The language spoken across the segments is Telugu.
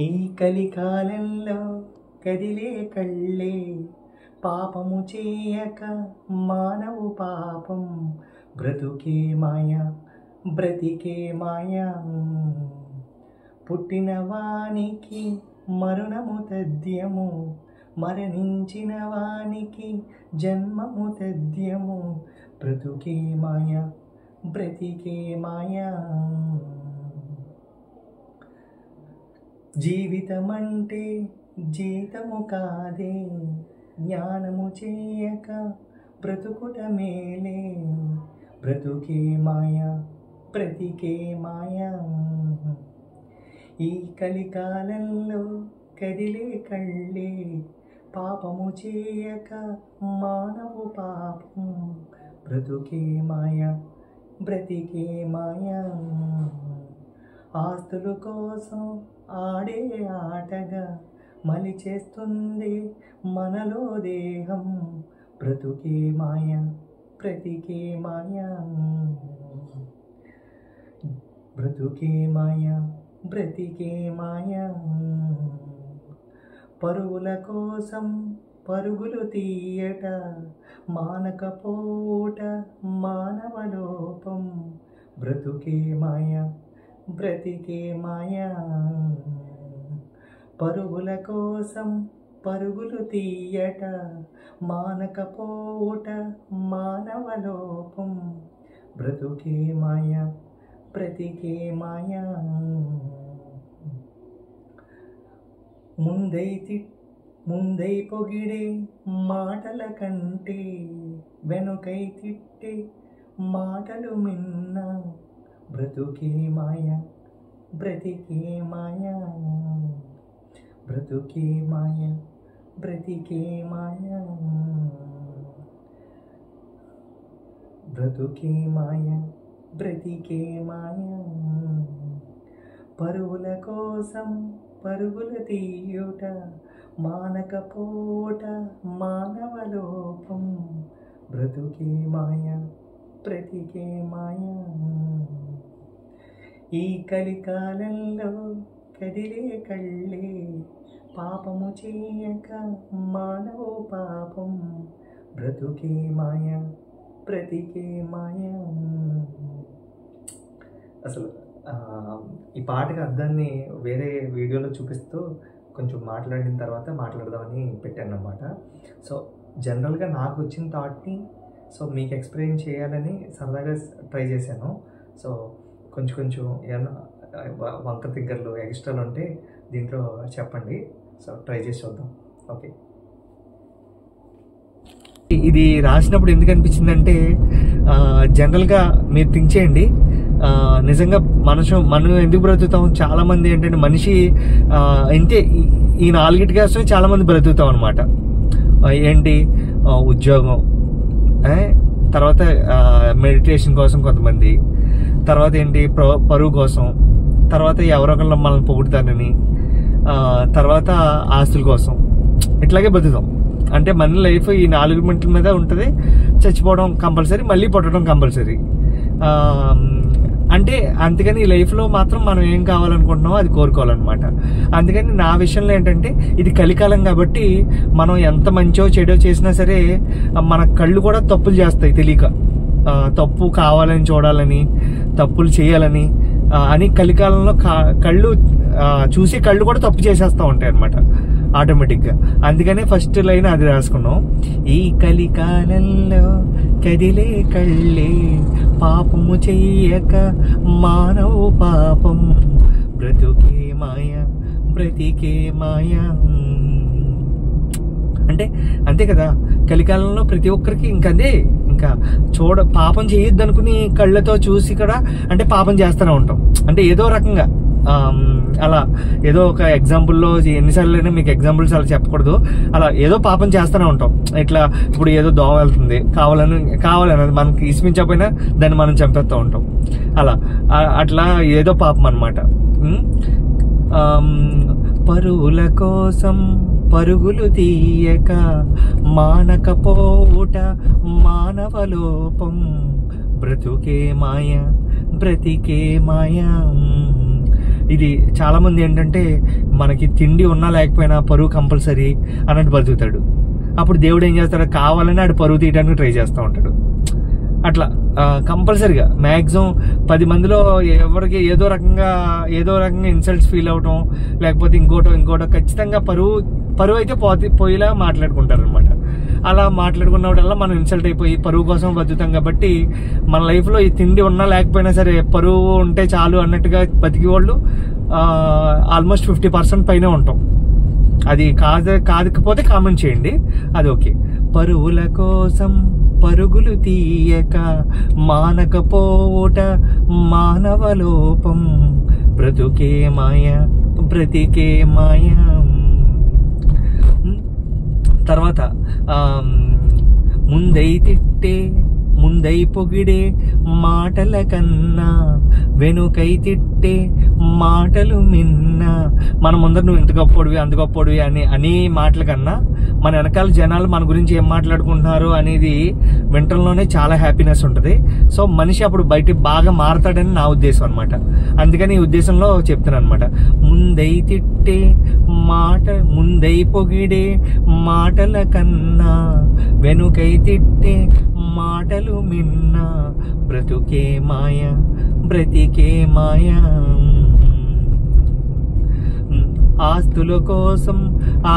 ఈ కలికాలంలో కదిలే కళ్ళే పాపము చేయక మానవు పాపం బ్రతుకే మాయా బ్రతికే మాయా పుట్టిన వానికి మరణము తథ్యము మరణించిన వానికి జన్మము తథ్యము బ్రతుకే మాయా బ్రతికే మాయా జీవితమంటే జీతము కాదే జ్ఞానము చేయక బ్రతుకుట మేలే బ్రతుకే మాయా బ్రతికే మాయా ఈ కలికాలంలో కదిలే కళ్ళే పాపము చేయక మానవు పాపం బ్రతుకే మాయా బ్రతికే మాయా ఆస్తుల కోసం ఆడే ఆటగా మలి చేస్తుంది మనలో దేహం బ్రతుకే మాయా బ్రతికే మాయా బ్రతుకే మాయా బ్రతికే మాయా పరుగుల కోసం పరుగులు తీయట మానకపోట మానవ లోపం బ్రతుకే మాయా బ్రతికే మాయా పరుగుల కోసం పరుగులు తీయట మానకపోట మానవ లోపం బ్రతుకే మాయా బ్రతికే మాయా ముందై పొగిడే మాటల కంటే వెనుకై తిట్టే మాటలు మిన్నా బ్రతుకే మాయా బ్రతికే మాయా బ్రతుకే మాయా బ్రతికే మాయా బ్రతుకే మాయా బ్రతికే మాయా పరుగుల కోసం పరుగులు తీయుట మానకపోట మానవ లోపం బ్రతుకే మాయా బ్రతికే మాయా ఈ కలికాలంలో కదిలే కళ్ళే పాపము చేయక మానవ పాపం బ్రతుకే మాయా బ్రతికే మాయా. అసలు ఈ పాటకి అర్థాన్ని వేరే వీడియోలో చూపిస్తూ కొంచెం మాట్లాడిన తర్వాత మాట్లాడదామని పెట్టాను అనమాట. సో జనరల్గా నాకు వచ్చిన థాట్ని సో మీకు ఎక్స్ప్లెయిన్ చేయాలని సరదాగా ట్రై చేశాను. సో కొంచెం ఏమన్నా వంక తిగ్గర్లు ఎక్స్ట్రాలు ఉంటే దీంట్లో చెప్పండి. సో ట్రై చేసి చూద్దాం. ఓకే, ఇది రాసినప్పుడు ఎందుకు అనిపించిందంటే జనరల్గా మీరు థింక్ చేయండి, నిజంగా మనం ఎందుకు బ్రతుకుతాం? చాలామంది ఏంటంటే మనిషి ఇంతే ఈ నాలుగిటి కోసమే చాలామంది బ్రతుకుతాం అనమాట. ఏంటి? ఉద్యోగం, తర్వాత మెడిటేషన్ కోసం కొంతమంది, తర్వాత ఏంటి పరువు కోసం, తర్వాత ఎవరొకళ్ళు మనల్ని పొగుడుతారని, తర్వాత ఆస్తుల కోసం, ఇట్లాగే బతుకుతాం. అంటే మన లైఫ్ ఈ 4 మినిట్ల మీద ఉంటుంది. చచ్చిపోవడం కంపల్సరీ, మళ్ళీ పుట్టడం కంపల్సరీ. అంటే అందుకని ఈ లైఫ్లో మాత్రం మనం ఏం కావాలనుకుంటున్నామో అది కోరుకోవాలన్నమాట. అందుకని నా విషయంలో ఏంటంటే ఇది కలికాలం కాబట్టి మనం ఎంత మంచో చెడో చేసినా సరే మన కళ్ళు కూడా తప్పులు చేస్తాయి తెలియక. తప్పు కావాలని చూడాలని, తప్పులు చేయాలని అని కలికాలంలో కళ్ళు చూసి కళ్ళు కూడా తప్పు చేసేస్తూ ఉంటాయి అన్నమాట ఆటోమేటిక్గా. అందుకనే ఫస్ట్ లైన్ అది రాసుకున్నాం. ఈ కలికాలంలో కదిలే కళ్ళే పాపము చెయ్యక మానవ పాపం బ్రతుకే మాయా బ్రతికే మాయా. అంటే అంతే కదా, కలికాలంలో ప్రతి ఒక్కరికి ఇంకా పాపం చేయొద్దు అనుకుని కళ్ళతో చూసి కూడా అంటే పాపం చేస్తూనే ఉంటాం. అంటే ఏదో రకంగా అలా ఏదో ఒక ఎగ్జాంపుల్లో ఎన్నిసార్లు మీకు ఎగ్జాంపుల్స్ అలా చెప్పకూడదు, అలా ఏదో పాపం చేస్తూనే ఉంటాం. ఇట్లా ఇప్పుడు ఏదో దోమ వెళ్తుంది, కావాలని అది మనకి ఇసుమించకపోయినా దాన్ని మనం చంపేస్తూ ఉంటాం. అట్లా ఏదో పాపం అన్నమాట. పరువుల కోసం పరుగులు తీయక మానకపోవుట మానవ లోపం బ్రతుకే మాయా బ్రతికే మాయా. ఇది చాలా మంది ఏంటంటే మనకి తిండి ఉన్నా లేకపోయినా పరువు కంపల్సరీ అన్నట్టు బతుకుతాడు. అప్పుడు దేవుడు ఏం చేస్తాడు, కావాలని ఆడు పరువు తీయడానికి ట్రై చేస్తూ ఉంటాడు. అట్లా కంపల్సరీగా మ్యాక్సిమం 10 మందిలో ఎవరికి ఏదో రకంగా ఇన్సల్ట్స్ ఫీల్ అవటం, లేకపోతే ఇంకోటో ఖచ్చితంగా పరువు అయితే పోయేలా మాట్లాడుకుంటారు అనమాట. అలా మాట్లాడుకున్నప్పుడల్లా మనం ఇన్సల్ట్ అయిపోయి పరువు కోసం బతుకుతాం. కాబట్టి మన లైఫ్లో ఈ తిండి ఉన్నా లేకపోయినా సరే పరువు ఉంటే చాలు అన్నట్టుగా బతికి వాళ్ళు ఆల్మోస్ట్ 50% పైనే ఉంటాం. అది కాకపోతే కామెంట్ చేయండి, అది ఓకే. పరువుల కోసం పరుగులు తీయక మానకపోవుట మానవలోపం, బ్రతుకే మాయ బ్రతికే మాయ. తర్వాత ముందై తిట్టే ముందై పొగిడే మాటల కన్నా వెనుకై తిట్టే మాటలు మిన్న. మన ముందర నువ్వు ఇంత గొప్పడివి అంత గొప్పడివి అని మాటల కన్నా మన వెనకాల జనాలు మన గురించి ఏం మాట్లాడుకుంటున్నారు అనేది వింటంలోనే చాలా హ్యాపీనెస్ ఉంటుంది. సో మనిషి అప్పుడు బయట బాగా మారతాడని నా ఉద్దేశం అనమాట. అందుకని ఈ ఉద్దేశంలో చెప్తాను అనమాట. ముందై తిట్టే ముందై పొగిడే మాటల కన్నా వెనుకై తిట్టే మాటలు మిన్న, బ్రతుకే మాయ బ్రతికే మాయ. ఆస్తుల కోసం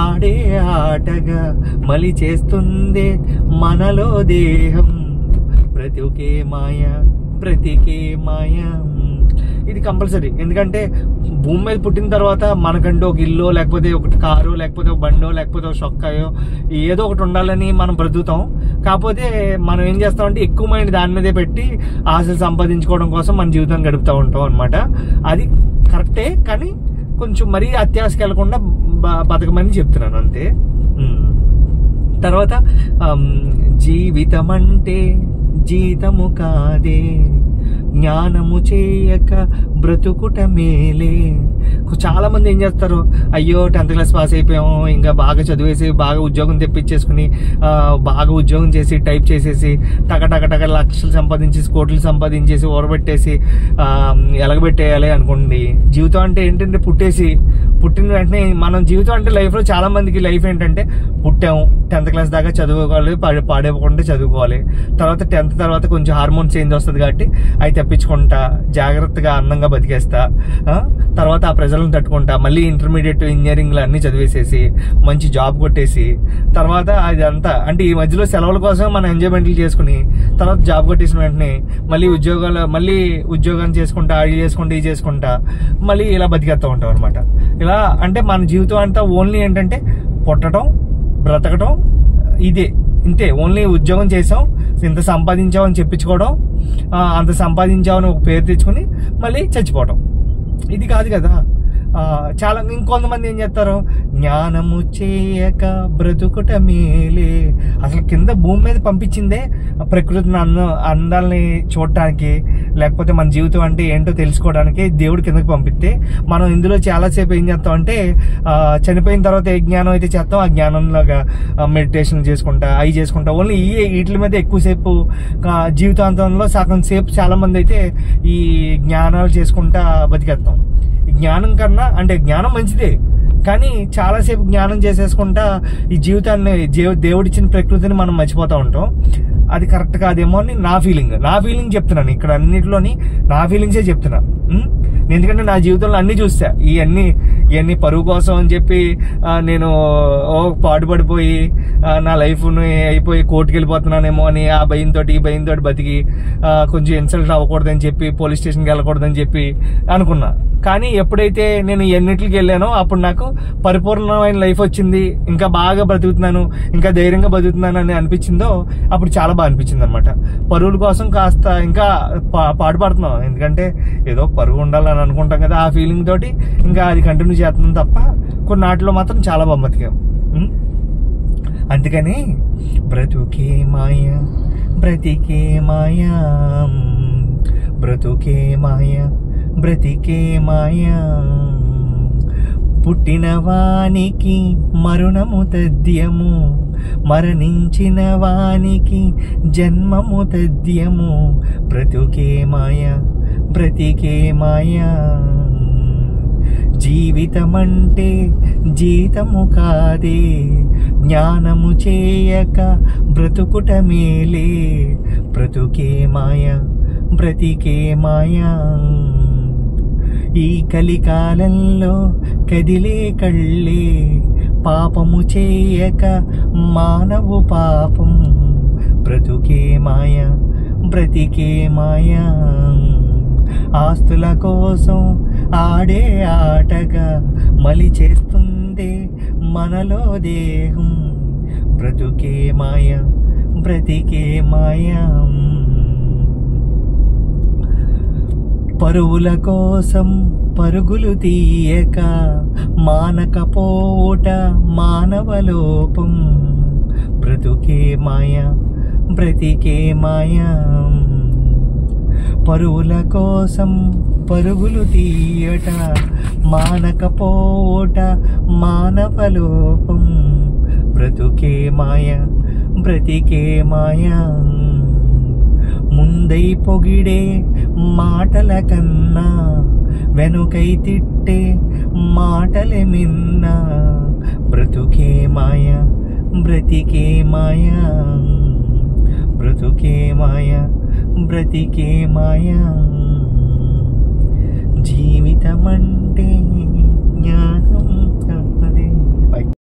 ఆడే ఆటగా మలి చేస్తుందే మనలో దేహం, బ్రతుకే మాయ బ్రతికే మాయ. ఇది కంపల్సరీ. ఎందుకంటే భూమి మీద పుట్టిన తర్వాత మనకంటూ ఒక ఇల్లు, లేకపోతే ఒక కారు, లేకపోతే ఒక బండో, లేకపోతే ఒక చొక్కాయో ఏదో ఒకటి ఉండాలని మనం బ్రతుకుతాం. కాకపోతే మనం ఏం చేస్తామంటే ఎక్కువ మైండ్ దాని మీదే పెట్టి ఆశలు సంపాదించుకోవడం కోసం మన జీవితం గడుపుతూ ఉంటాం అనమాట. అది కరెక్టే, కానీ కొంచెం మరీ అత్యాశకి వెళ్లకుండా బతకమని చెప్తున్నాను అంతే. తర్వాత జీవితం అంటే జీతము కాదే, జ్ఞానము చేయక బ్రతుకుట మేలే. చాలా మంది ఏం చేస్తారు, అయ్యో 10th క్లాస్ పాస్ అయిపోయాము, ఇంకా బాగా చదివేసి బాగా ఉద్యోగం తెప్పించేసుకుని బాగా ఉద్యోగం చేసి టైప్ చేసేసి టక లక్షలు సంపాదించేసి కోట్లు సంపాదించేసి ఊరబెట్టేసి ఎలగబెట్టేయాలి అనుకోండి. జీవితం అంటే ఏంటంటే పుట్టిన వెంటనే మనం జీవితం అంటే లైఫ్లో చాలా మందికి లైఫ్ ఏంటంటే పుట్టాము 10th క్లాస్ దాకా చదువుకోవాలి, పాడైపోకుండా చదువుకోవాలి. తర్వాత 10th తర్వాత కొంచెం హార్మోన్ చేంజ్ వస్తుంది కాబట్టి అవి తెప్పించుకుంటా జాగ్రత్తగా అందంగా బతికేస్తా, తర్వాత ఆ ప్రజలను తట్టుకుంటా, మళ్ళీ ఇంటర్మీడియట్ ఇంజనీరింగ్లు అన్ని చదివేసేసి మంచి జాబ్ కొట్టేసి తర్వాత అదంతా అంటే ఈ మధ్యలో సెలవుల కోసం మనం ఎంజాయ్మెంట్లు చేసుకుని తర్వాత జాబ్ కొట్టేసిన వెంటనే మళ్ళీ ఉద్యోగం చేసుకుంటా, అది చేసుకుంటా, ఇది చేసుకుంటా మళ్ళీ ఇలా బతికేస్తూ ఉంటాం అనమాట. ఇలా అంటే మన జీవితం అంతా ఓన్లీ ఏంటంటే పుట్టడం, బ్రతకడం, ఇంతే. ఓన్లీ ఉద్యోగం చేసాం, ఇంత సంపాదించామని చెప్పించుకోవడం, అంత సంపాదించామని ఒక పేరు తెచ్చుకుని మళ్ళీ చచ్చిపోవడం, ఇది కాదు కదా. చాలా ఇంకొంతమంది ఏం చేస్తారు, జ్ఞానము చేయక బ్రతుకుట మేలే. అసలు కింద భూమి మీద పంపించిందే ప్రకృతిని అందాలని చూడటానికి, లేకపోతే మన జీవితం అంటే ఏంటో తెలుసుకోవడానికి దేవుడు కిందకి పంపిస్తే మనం ఇందులో చాలాసేపు ఏం చేస్తామంటే చనిపోయిన తర్వాత ఏ జ్ఞానం అయితే చేస్తాం ఆ జ్ఞానంలాగా మెడిటేషన్ చేసుకుంటా, అవి చేసుకుంటా, ఓన్లీ వీటి మీద ఎక్కువసేపు జీవితాంతంలో సగం సేపు చాలా మంది అయితే ఈ జ్ఞానాలు చేసుకుంటా బతికేస్తాం. జ్ఞానం కన్నా అంటే జ్ఞానం మంచిదే, కానీ చాలాసేపు జ్ఞానం చేసేసుకుంటా ఈ జీవితాన్ని దేవుడిచ్చిన ప్రకృతిని మనం మర్చిపోతూ ఉంటాం. అది కరెక్ట్ కాదేమో అని నా ఫీలింగ్ చెప్తున్నాను. ఇక్కడ అన్నింటిలోని నా ఫీలింగ్సే చెప్తున్నా. ఎందుకంటే నా జీవితంలో అన్ని చూసా. ఇవన్నీ పరువు కోసం అని చెప్పి నేను పాటుపడిపోయి నా లైఫ్ని అయిపోయి కోర్టుకు వెళ్ళిపోతున్నానేమో అని ఆ భయంతో బతికి కొంచెం ఇన్సల్ట్ అవ్వకూడదని చెప్పి పోలీస్ స్టేషన్కి వెళ్ళకూడదని చెప్పి అనుకున్నా. కానీ ఎప్పుడైతే నేను ఎన్నిటికి వెళ్ళానో అప్పుడు నాకు పరిపూర్ణమైన లైఫ్ వచ్చింది, ఇంకా బాగా బ్రతుకుతున్నాను, ఇంకా ధైర్యంగా బతుకుతున్నాను అని అనిపించిందో అప్పుడు చాలా బాగా అనిపించింది అనమాట. పరువుల కోసం కాస్త ఇంకా పాటుపడుతున్నాం, ఎందుకంటే ఏదో పరువు ఉండాలని అనుకుంటాం కదా, ఆ ఫీలింగ్ తోటి ఇంకా అది కంటిన్యూ చేస్తున్నాం తప్ప కొన్నాటిలో మాత్రం చాలా బాగా బతికాం. అందుకని బ్రతుకే మాయ బ్రతికే మాయ, బ్రతుకే మాయ బ్రతికే మాయా. పుట్టిన వానికి మరణము తథ్యము, మరణించిన వానికి జన్మము తథ్యము, బ్రతుకే మాయ బ్రతికే మాయా. జీవితమంటే జీతము కాదే, జ్ఞానము చేయక బ్రతుకుట మేలే, బ్రతుకే మాయ బ్రతికే మాయా. ఈ కలికాలంలో కదిలే కళ్ళే, పాపము చేయక మానవు పాపం, బ్రతుకే మాయ బ్రతికే మాయా. ఆస్తుల కోసం ఆడే ఆటగా మలి చేస్తుంది మనలో దేహం, బ్రతుకే మాయ బ్రతికే మాయా. పరువుల కోసం పరుగులు తీయక మానకపోవుట మానవలోపం, బ్రతుకే మాయ బ్రతికే మాయా. పరువుల కోసం పరుగులు తీయట మానకపోవుట మానవలోపం, బ్రతుకే మాయ బ్రతికే మాయా. ముందై పొగిడే మాటల కన్నా వెనుకై తిట్టే మాటలే మిన్నా, బ్రతుకే మాయ బ్రతికే మాయా. బ్రతుకే మాయ బ్రతికే మాయా. జీవితమంటే